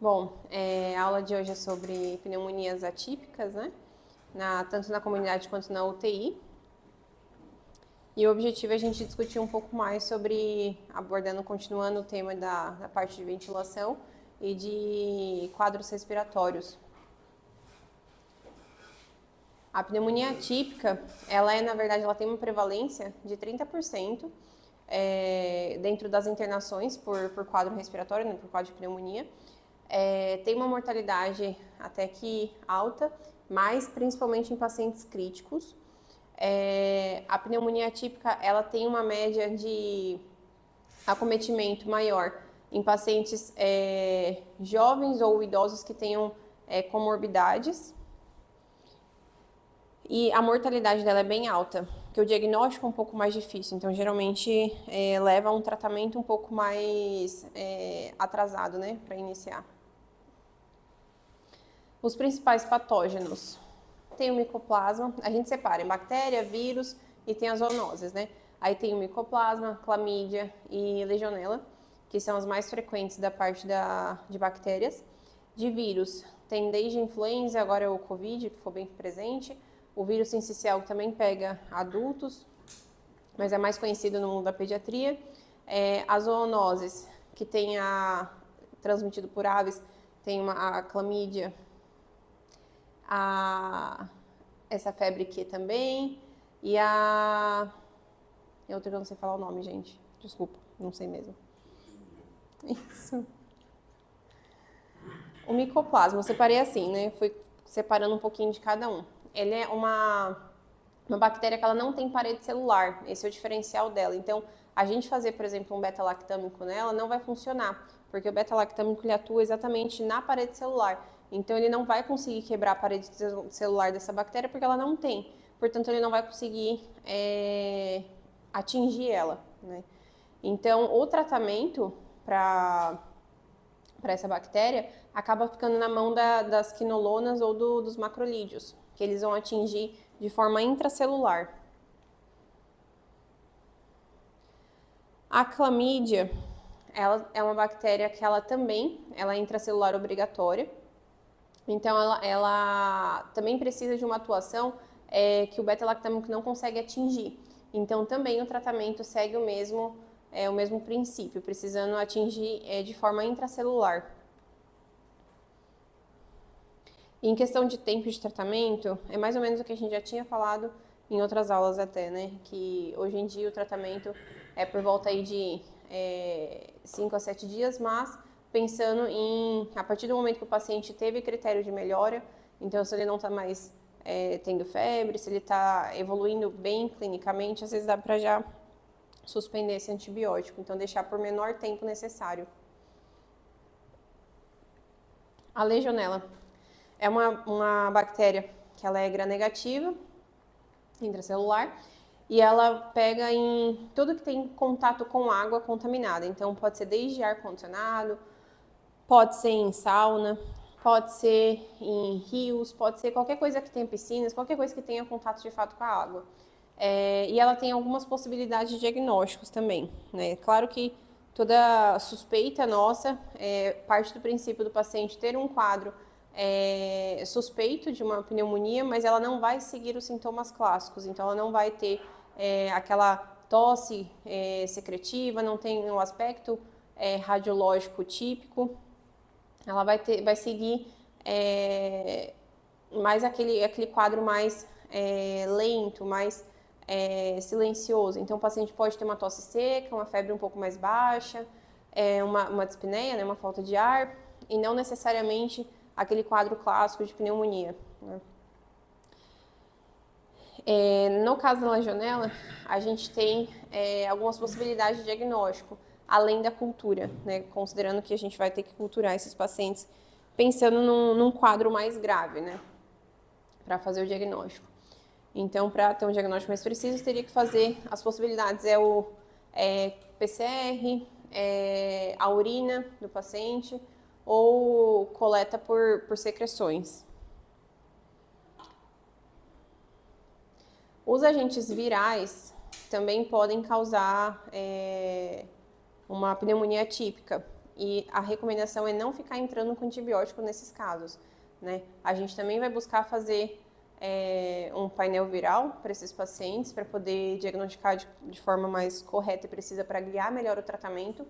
Bom, a aula de hoje é sobre pneumonias atípicas, né? Tanto na comunidade quanto na UTI. E o objetivo é a gente discutir um pouco mais sobre, continuando o tema da parte de ventilação e de quadros respiratórios. A pneumonia atípica, na verdade, ela tem uma prevalência de 30% dentro das internações por quadro respiratório, né, por quadro de pneumonia. Tem uma mortalidade até que alta, mas principalmente em pacientes críticos. A pneumonia atípica, ela tem uma média de acometimento maior em pacientes jovens ou idosos que tenham comorbidades. E a mortalidade dela é bem alta, porque o diagnóstico é um pouco mais difícil, então geralmente leva a um tratamento um pouco mais atrasado, né, para iniciar. Os principais patógenos. Tem o micoplasma, a gente separa em bactéria, vírus e tem as zoonoses, né? Aí tem o micoplasma, clamídia e legionela, que são as mais frequentes da parte de bactérias. De vírus, tem desde influenza, agora é o Covid, que ficou bem presente. O vírus sincicial também pega adultos, mas é mais conhecido no mundo da pediatria. As zoonoses, que tem transmitido por aves, tem a clamídia, essa febre Q também, e outra que eu não sei falar o nome, gente. Desculpa, não sei mesmo. Isso. O micoplasma, eu separei assim, né? Fui separando um pouquinho de cada um. Ele é uma bactéria que ela não tem parede celular, esse é o diferencial dela. Então, a gente fazer, por exemplo, um beta-lactâmico nela não vai funcionar, porque o beta-lactâmico ele atua exatamente na parede celular. Então, ele não vai conseguir quebrar a parede celular dessa bactéria porque ela não tem. Portanto, ele não vai conseguir atingir ela, né? Então, o tratamento para essa bactéria acaba ficando na mão das quinolonas ou dos macrolídeos, que eles vão atingir de forma intracelular. A clamídia, ela é uma bactéria que ela é intracelular obrigatória, então ela também precisa de uma atuação que o beta-lactâmico não consegue atingir. Então também o tratamento segue o mesmo princípio, precisando atingir de forma intracelular. Em questão de tempo de tratamento, é mais ou menos o que a gente já tinha falado em outras aulas até, né? Que hoje em dia o tratamento é por volta aí de 5 a 7 dias, mas pensando a partir do momento que o paciente teve critério de melhora, então se ele não está mais tendo febre, se ele está evoluindo bem clinicamente, às vezes dá para já suspender esse antibiótico, então deixar por menor tempo necessário. A legionela é uma bactéria que ela é gram-negativa, intracelular, e ela pega em tudo que tem contato com água contaminada. Então, pode ser desde ar-condicionado, pode ser em sauna, pode ser em rios, pode ser qualquer coisa que tenha piscinas, qualquer coisa que tenha contato de fato com a água. E ela tem algumas possibilidades de diagnósticos também, né? Claro que toda suspeita nossa parte do princípio do paciente ter um quadro suspeito de uma pneumonia, mas ela não vai seguir os sintomas clássicos, então ela não vai ter aquela tosse secretiva, não tem o aspecto radiológico típico, ela vai seguir mais aquele quadro mais lento, mais silencioso. Então o paciente pode ter uma tosse seca, uma febre um pouco mais baixa, uma dispneia, né, uma falta de ar, e não necessariamente aquele quadro clássico de pneumonia, né? No caso da legionela, a gente tem algumas possibilidades de diagnóstico, além da cultura, né? Considerando que a gente vai ter que culturar esses pacientes pensando num quadro mais grave, né? Para fazer o diagnóstico. Então, para ter um diagnóstico mais preciso, teria que fazer as possibilidades, o PCR, a urina do paciente, ou coleta por secreções. Os agentes virais também podem causar uma pneumonia atípica. e a recomendação é não ficar entrando com antibiótico nesses casos, né? A gente também vai buscar fazer um painel viral para esses pacientes, para poder diagnosticar de forma mais correta e precisa para guiar melhor o tratamento.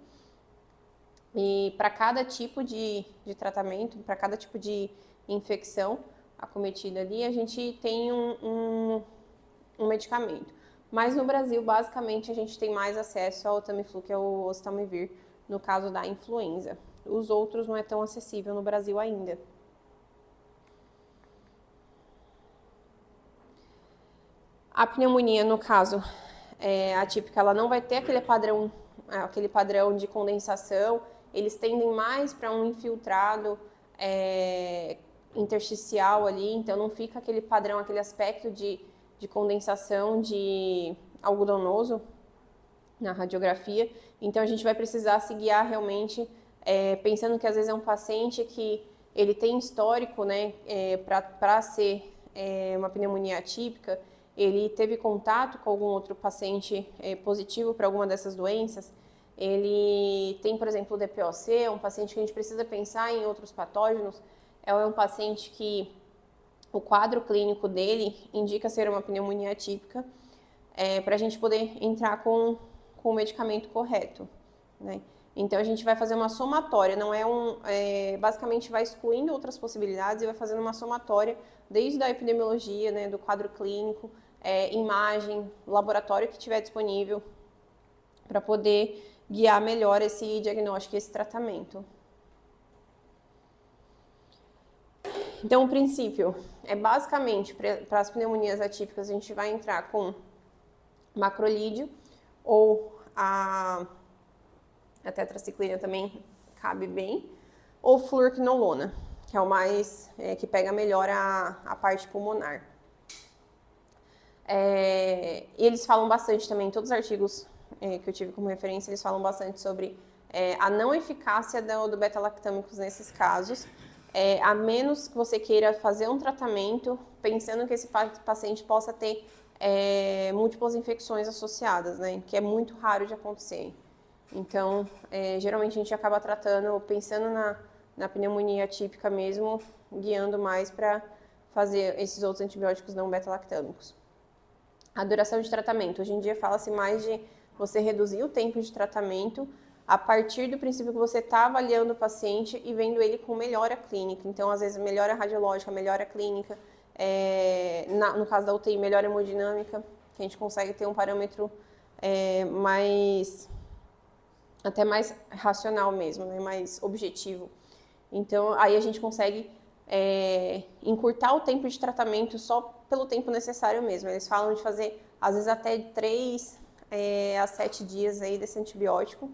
E para cada tipo de tratamento, para cada tipo de infecção acometida ali, a gente tem um medicamento. Mas no Brasil, basicamente, a gente tem mais acesso ao Tamiflu, que é o oseltamivir, no caso da influenza. Os outros não é tão acessível no Brasil ainda. A pneumonia, no caso atípica, ela não vai ter aquele padrão de condensação. Eles tendem mais para um infiltrado intersticial ali, então não fica aquele padrão, aquele aspecto de condensação de algodonoso na radiografia. Então a gente vai precisar se guiar realmente, pensando que às vezes é um paciente que ele tem histórico, né, para ser uma pneumonia atípica, ele teve contato com algum outro paciente positivo para alguma dessas doenças, ele tem, por exemplo, o DPOC, é um paciente que a gente precisa pensar em outros patógenos, é um paciente que o quadro clínico dele indica ser uma pneumonia atípica, para a gente poder entrar com o medicamento correto, né? Então a gente vai fazer uma somatória, não basicamente vai excluindo outras possibilidades e vai fazendo uma somatória desde a epidemiologia, né, do quadro clínico, imagem, laboratório que tiver disponível, para poder guiar melhor esse diagnóstico e esse tratamento. Então, o princípio basicamente para as pneumonias atípicas, a gente vai entrar com macrolídeo ou a tetraciclina também cabe bem, ou fluoroquinolona, que é o mais que pega melhor a parte pulmonar. E eles falam bastante também, todos os artigos que eu tive como referência, eles falam bastante sobre a não eficácia do beta-lactâmicos nesses casos, a menos que você queira fazer um tratamento pensando que esse paciente possa ter múltiplas infecções associadas, né, que é muito raro de acontecer. Então, geralmente a gente acaba tratando, pensando na pneumonia atípica mesmo, guiando mais para fazer esses outros antibióticos não beta-lactâmicos. A duração de tratamento. Hoje em dia fala-se mais de você reduzir o tempo de tratamento a partir do princípio que você está avaliando o paciente e vendo ele com melhora clínica. Então, às vezes, melhora radiológica, melhora clínica, no caso da UTI, melhora hemodinâmica, que a gente consegue ter um parâmetro até mais racional mesmo, né? Mais objetivo. Então, aí a gente consegue encurtar o tempo de tratamento só pelo tempo necessário mesmo. Eles falam de fazer, às vezes, até 3 a 7 dias aí desse antibiótico,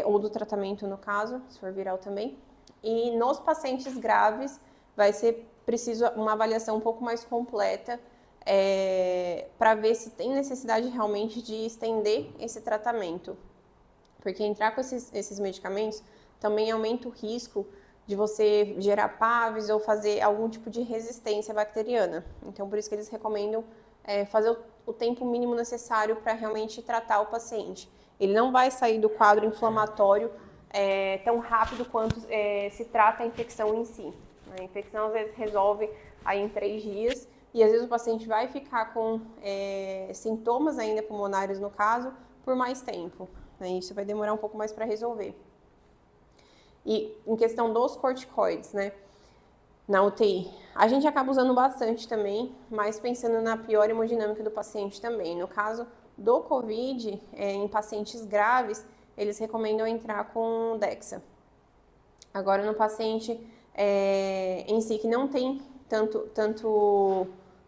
ou do tratamento, no caso, se for viral também. E nos pacientes graves, vai ser preciso uma avaliação um pouco mais completa para ver se tem necessidade realmente de estender esse tratamento. Porque entrar com esses medicamentos também aumenta o risco de você gerar PAVs ou fazer algum tipo de resistência bacteriana. Então, por isso que eles recomendam fazer o tempo mínimo necessário para realmente tratar o paciente. Ele não vai sair do quadro inflamatório tão rápido quanto se trata a infecção em si. A infecção, às vezes, resolve aí em 3 dias e, às vezes, o paciente vai ficar com sintomas ainda pulmonares, no caso, por mais tempo. Isso vai demorar um pouco mais para resolver. E em questão dos corticoides, né, na UTI, a gente acaba usando bastante também, mas pensando na pior hemodinâmica do paciente também. No caso do COVID, em pacientes graves, eles recomendam entrar com Dexa. Agora, no paciente em si que não tem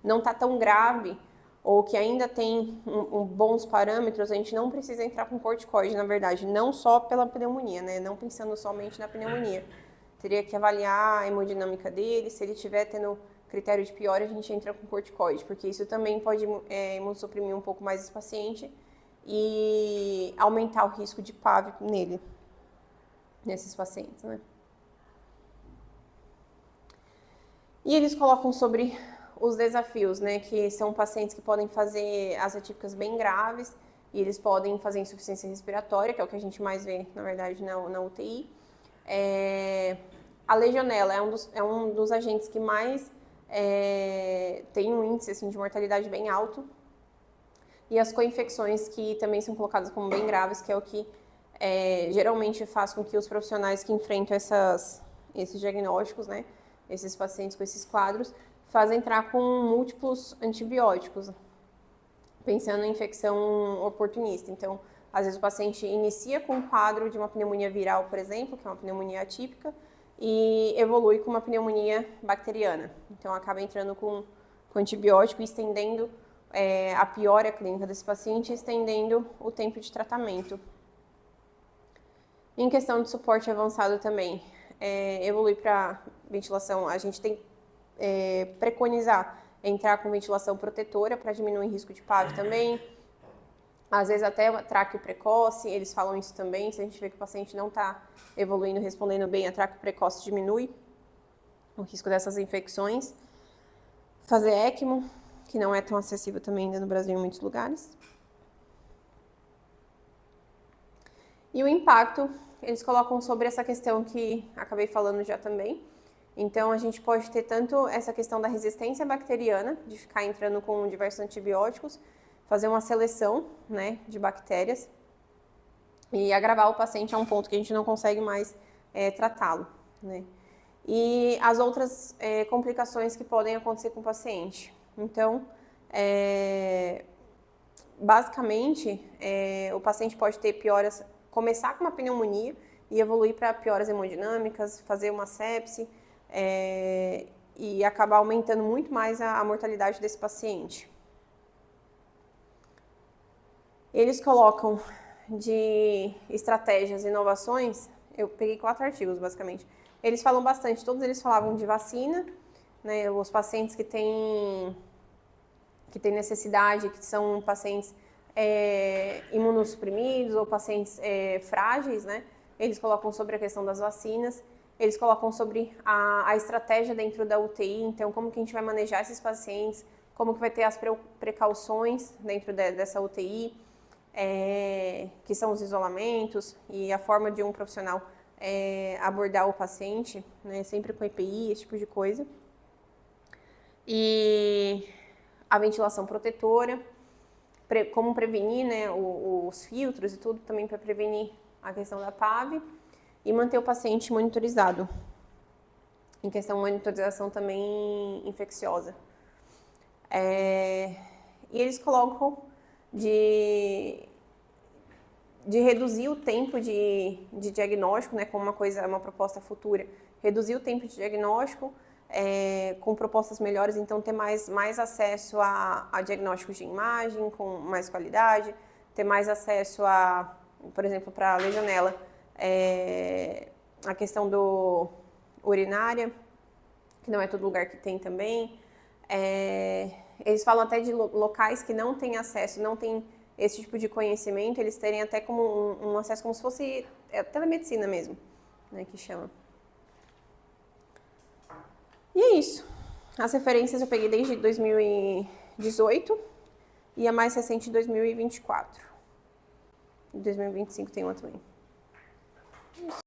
não está tão grave, ou que ainda tem bons parâmetros, a gente não precisa entrar com corticoide, na verdade, não só pela pneumonia, né? Não pensando somente na pneumonia. Teria que avaliar a hemodinâmica dele, se ele estiver tendo critério de piora, a gente entra com corticoide, porque isso também pode imunossuprimir um pouco mais esse paciente e aumentar o risco de PAV nesses pacientes, né? E eles colocam os desafios, né, que são pacientes que podem fazer as atípicas bem graves e eles podem fazer insuficiência respiratória, que é o que a gente mais vê, na verdade, na UTI. A legionela é um dos agentes que mais tem um índice assim, de mortalidade bem alto. E as co-infecções, que também são colocadas como bem graves, que é o que geralmente faz com que os profissionais que enfrentam esses diagnósticos, né, esses pacientes com esses quadros, fazem entrar com múltiplos antibióticos, pensando em infecção oportunista. Então, às vezes o paciente inicia com um quadro de uma pneumonia viral, por exemplo, que é uma pneumonia atípica, e evolui com uma pneumonia bacteriana. Então, acaba entrando com antibiótico e estendendo a piora clínica desse paciente, estendendo o tempo de tratamento. Em questão de suporte avançado também, evolui para ventilação, a gente tem preconizar entrar com ventilação protetora para diminuir o risco de PAV também. Às vezes até tráqueo precoce, eles falam isso também, se a gente vê que o paciente não está evoluindo, respondendo bem, a tráqueo precoce diminui o risco dessas infecções. Fazer ECMO, que não é tão acessível também ainda no Brasil em muitos lugares. E o impacto, eles colocam sobre essa questão que acabei falando já também. Então, a gente pode ter tanto essa questão da resistência bacteriana, de ficar entrando com diversos antibióticos, fazer uma seleção, né, de bactérias e agravar o paciente a um ponto que a gente não consegue mais tratá-lo, né. E as outras complicações que podem acontecer com o paciente. Então, basicamente, o paciente pode ter pioras, começar com uma pneumonia e evoluir para pioras hemodinâmicas, fazer uma sepse, e acabar aumentando muito mais a mortalidade desse paciente. Eles colocam de estratégias e inovações, eu peguei 4 artigos basicamente. Eles falam bastante, todos eles falavam de vacina, né, os pacientes que têm necessidade, que são pacientes imunossuprimidos ou pacientes frágeis, né, eles colocam sobre a questão das vacinas. Eles colocam sobre a estratégia dentro da UTI, então como que a gente vai manejar esses pacientes, como que vai ter as precauções dentro dessa UTI, que são os isolamentos e a forma de um profissional abordar o paciente, né, sempre com EPI, esse tipo de coisa. E a ventilação protetora, como prevenir, né, os filtros e tudo também para prevenir a questão da PAV. E manter o paciente monitorizado, em questão de monitorização também infecciosa. E eles colocam de reduzir o tempo de diagnóstico, né, como uma proposta futura, reduzir o tempo de diagnóstico com propostas melhores, então ter mais acesso a diagnósticos de imagem com mais qualidade, ter mais acesso por exemplo, para a legionela, a questão do urinária, que não é todo lugar que tem também. Eles falam até de locais que não têm acesso, não têm esse tipo de conhecimento, eles terem até como um acesso como se fosse telemedicina mesmo, né, que chama. E é isso. As referências eu peguei desde 2018 e a mais recente de 2024. Em 2025 tem uma também.